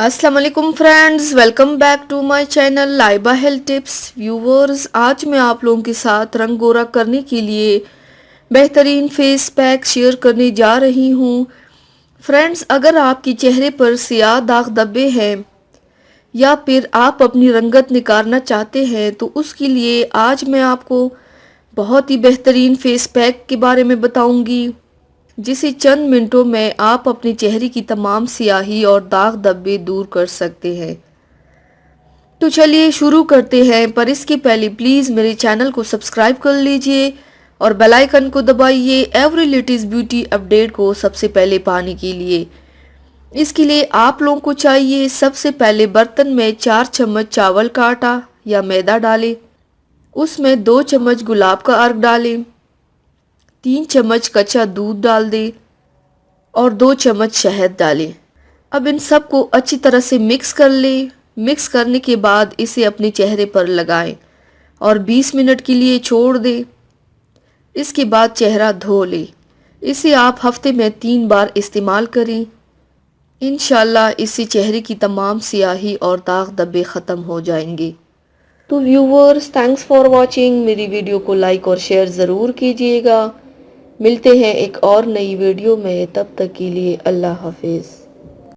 अस्सलाम वालेकुम friends, welcome back to my channel Laiba health tips. Viewers, आज मैं आप लोगों के साथ रंग गोरा करने के लिए बेहतरीन फेस पैक शेयर करने जा रही हूँ। फ्रेंड्स, अगर आपके चेहरे पर सियाह दाग धब्बे हैं या फिर आप अपनी रंगत निखारना चाहते हैं तो उसके लिए आज मैं आपको बहुत ही बेहतरीन फेस पैक के बारे में बताऊंगी, जिसे चंद मिनटों में आप अपने चेहरे की तमाम सियाही और दाग धब्बे दूर कर सकते हैं। तो चलिए शुरू करते हैं, पर इसके पहले प्लीज़ मेरे चैनल को सब्सक्राइब कर लीजिए और बेल आइकन को दबाइए एवरी लेटेस्ट ब्यूटी अपडेट को सबसे पहले पाने के लिए। इसके लिए आप लोगों को चाहिए, सबसे पहले बर्तन में 4 चम्मच चावल का आटा या मैदा डालें, उसमें 2 चम्मच गुलाब का अर्क डालें, 3 चम्मच कच्चा दूध डाल दें और 2 चम्मच शहद डालें। अब इन सब को अच्छी तरह से मिक्स कर लें। मिक्स करने के बाद इसे अपने चेहरे पर लगाएं और 20 मिनट के लिए छोड़ दें। इसके बाद चेहरा धो लें। इसे आप हफ्ते में 3 बार इस्तेमाल करें। इंशाल्लाह इससे चेहरे की तमाम सियाही और दाग धब्बे ख़त्म हो जाएंगे। तो व्यूवर्स, थैंक्स फॉर वॉचिंग। मेरी वीडियो को लाइक और शेयर ज़रूर कीजिएगा। मिलते हैं एक और नई वीडियो में, तब तक के लिए अल्लाह हाफिज़।